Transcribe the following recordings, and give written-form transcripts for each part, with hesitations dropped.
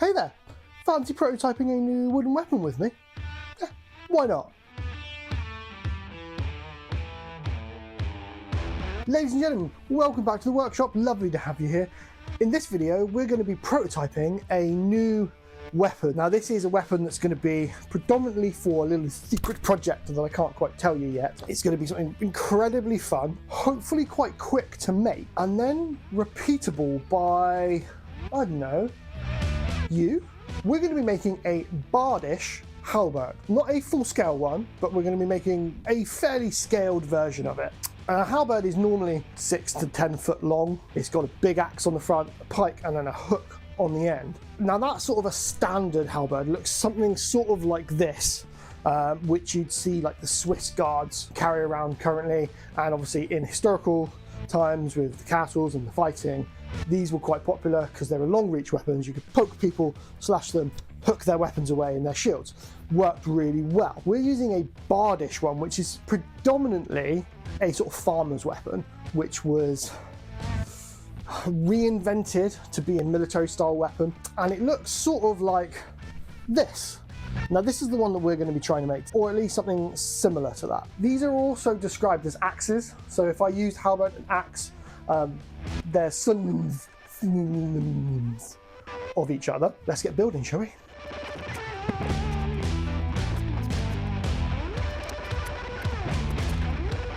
Hey there, fancy prototyping a new wooden weapon with me? Yeah, why not? Ladies and gentlemen, welcome back to the workshop. Lovely to have you here. In this video, we're going to be prototyping a new weapon. Now, this is a weapon that's going to be predominantly for a little secret project that I can't quite tell you yet. It's going to be something incredibly fun, hopefully quite quick to make, and then repeatable by, I don't know, you. We're going to be making a Bardiche Halberd. Not a full-scale one, but we're going to be making a fairly scaled version of it. A halberd is normally 6 to 10 foot long. It's got a big axe on the front, a pike, and then a hook on the end. Now that's sort of a standard halberd. Looks something sort of like this, which you'd see like the Swiss guards carry around currently, and obviously in historical times with the castles and the fighting, these were quite popular because they were long reach weapons. You could poke people, slash them, hook their weapons away in their shields. Worked really well. We're using a Bardiche one, which is predominantly a sort of farmer's weapon, which was reinvented to be a military style weapon, and it looks sort of like this. Now this is the one that we're going to be trying to make, or at least something similar to that. These are also described as axes, so if I used halberd and axe, they're synonyms of each other. Let's get building, shall we?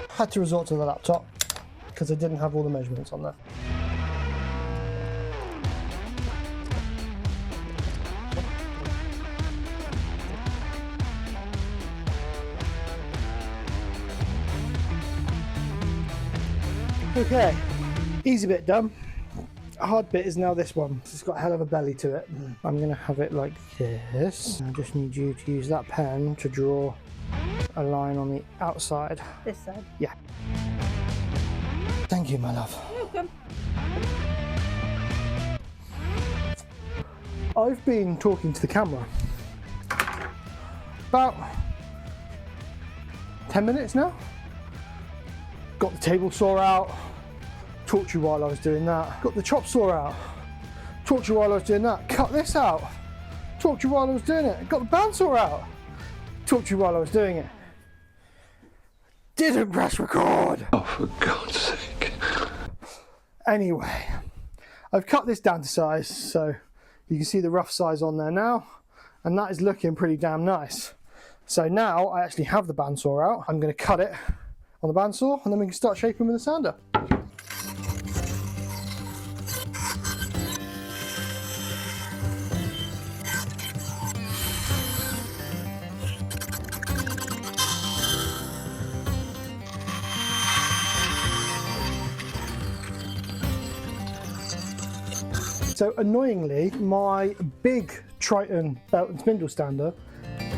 Had to resort to the laptop because I didn't have all the measurements on there. Okay, easy bit done. Hard bit is now this one. It's got a hell of a belly to it. I'm going to have it like this. I just need you to use that pen to draw a line on the outside. This side? Yeah. Thank you, my love. You're welcome. I've been talking to the camera about 10 minutes now. Got the table saw out, talked to you while I was doing that. Got the chop saw out, talked to you while I was doing that. Cut this out, talked to you while I was doing it. Got the bandsaw out, talked to you while I was doing it. Didn't press record. Oh, for God's sake. Anyway, I've cut this down to size, so you can see the rough size on there now, and that is looking pretty damn nice. So now I actually have the bandsaw out. I'm going to cut it on the bandsaw, and then we can start shaping with the sander. So annoyingly, my big Triton belt and spindle stander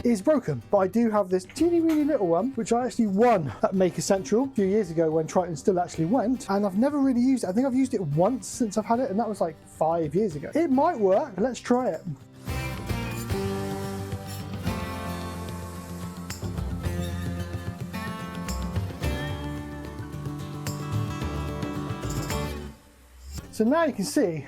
is broken, but I do have this teeny weeny little one, which I actually won at Maker Central a few years ago when Triton still actually went, and I've never really used it. I think I've used it once since I've had it, and that was like 5 years ago. It might work. Let's try it. So now you can see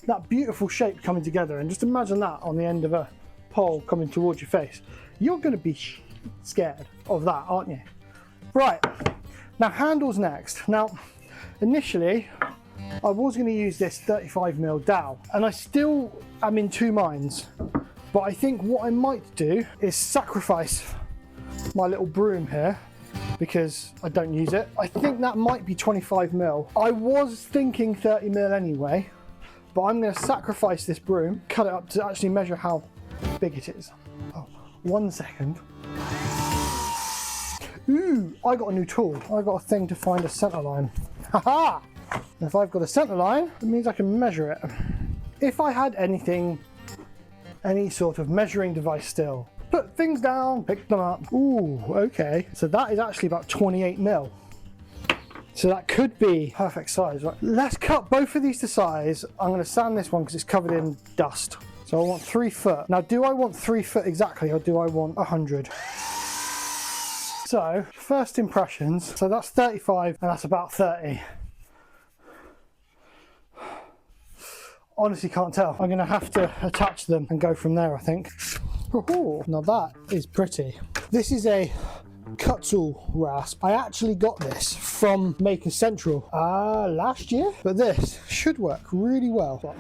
that beautiful shape coming together, and just imagine that on the end of a pole coming towards your face. You're going to be scared of that, aren't you? Right, now handles next. Now initially I was going to use this 35mm dowel, and I still am in two minds, but I think what I might do is sacrifice my little broom here because I don't use it. I think that might be 25mm. I was thinking 30mm anyway, but I'm going to sacrifice this broom, cut it up to actually measure how big it is. Oh, 1 second. Ooh, I got a new tool. I got a thing to find a center line. Haha! If I've got a center line, it means I can measure it. If I had any sort of measuring device still, put things down, pick them up. Ooh, okay. So that is actually about 28mm. So that could be perfect size, right? Let's cut both of these to size. I'm going to sand this one because it's covered in dust. So I want 3 foot. Now, do I want 3 foot exactly, or do I want 100? So, first impressions. So that's 35, and that's about 30. honestly can't tell. I'm gonna have to attach them and go from there, I think. Oh, now that is pretty. This is a Kutzel rasp. I actually got this from Maker Central last year, but this should work really well.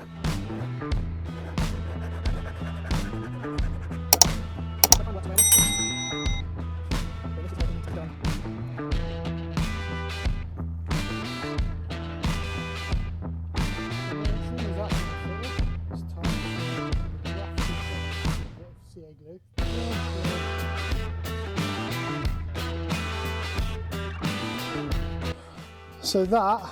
So that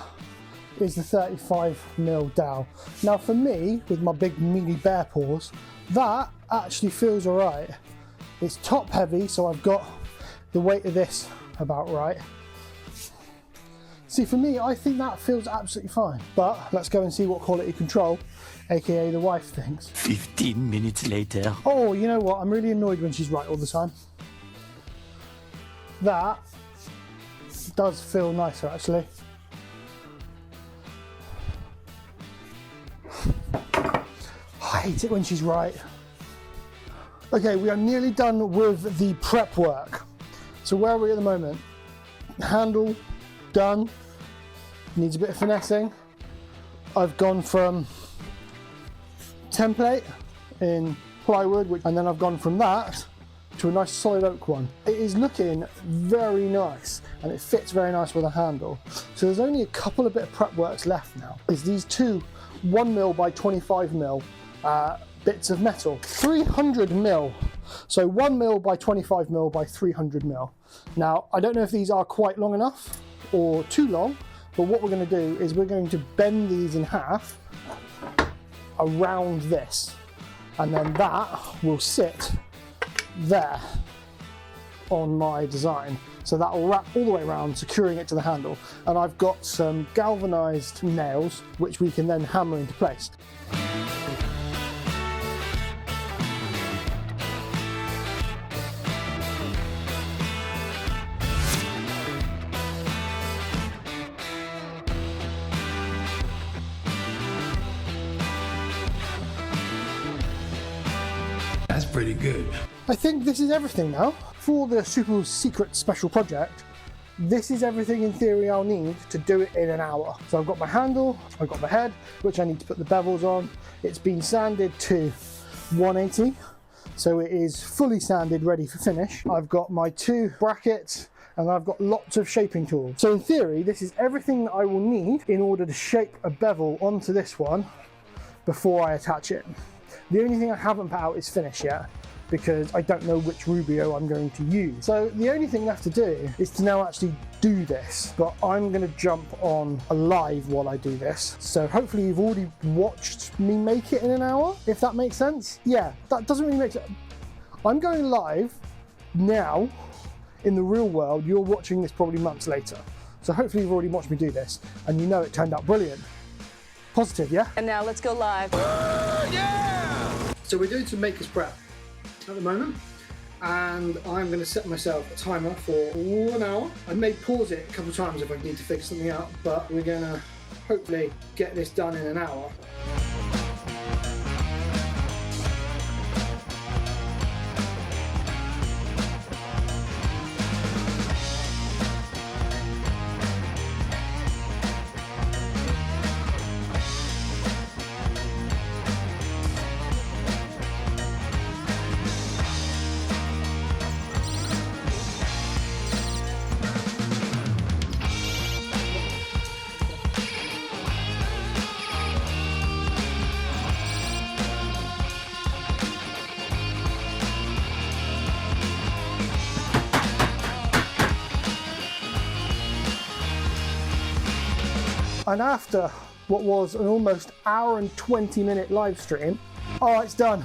is the 35mm dowel. Now for me, with my big meaty bear paws, that actually feels all right. It's top heavy, so I've got the weight of this about right. See, for me, I think that feels absolutely fine. But let's go and see what quality control, aka the wife, thinks. 15 minutes later. Oh, you know what? I'm really annoyed when she's right all the time. That does feel nicer, actually. I hate it when she's right. Okay, we are nearly done with the prep work. So where are we at the moment? Handle, done. Needs a bit of finessing. I've gone from template in plywood, and then I've gone from that to a nice solid oak one. It is looking very nice, and it fits very nice with a handle. So there's only a couple of bit of prep works left now. Is these two 1mm by 25mm bits of metal, 300mm. So 1mm by 25mm by 300mm. Now, I don't know if these are quite long enough or too long, but what we're going to do is we're going to bend these in half around this, and then that will sit there on my design. So that will wrap all the way around, securing it to the handle. And I've got some galvanized nails, which we can then hammer into place. That's pretty good. I think this is everything now. For the super secret special project, this is everything in theory I'll need to do it in an hour. So I've got my handle, I've got the head, which I need to put the bevels on. It's been sanded to 180, so it is fully sanded, ready for finish. I've got my two brackets, and I've got lots of shaping tools. So in theory, this is everything that I will need in order to shape a bevel onto this one before I attach it. The only thing I haven't put out is finish yet, because I don't know which Rubio I'm going to use. So the only thing left to do is to now actually do this, but I'm gonna jump on a live while I do this. So hopefully you've already watched me make it in an hour, if that makes sense. Yeah, that doesn't really make sense. I'm going live now in the real world. You're watching this probably months later. So hopefully you've already watched me do this and you know it turned out brilliant. Positive, yeah? And now let's go live. Yeah! So we're doing some maker's prep at the moment, and I'm going to set myself a timer for 1 hour. I may pause it a couple of times if I need to figure something out, but we're going to hopefully get this done in an hour. And after what was an almost hour and 20-minute live stream, oh, it's done.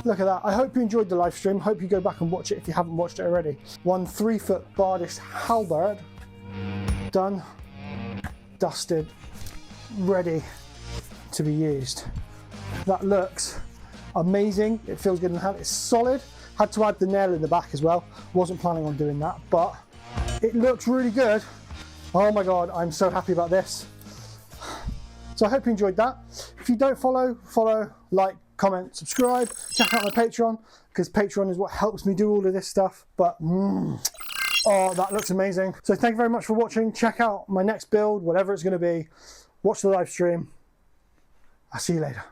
Look at that. I hope you enjoyed the live stream. Hope you go back and watch it if you haven't watched it already. One 3-foot Bardiche Halberd, done, dusted, ready to be used. That looks amazing. It feels good in the hand. It's solid. Had to add the nail in the back as well. Wasn't planning on doing that, but it looks really good. Oh my God, I'm so happy about this. So I hope you enjoyed that. If you don't follow, like, comment, subscribe, check out my Patreon, because Patreon is what helps me do all of this stuff. But oh, that looks amazing. So thank you very much for watching. Check out my next build, whatever it's going to be. Watch the live stream. I'll see you later.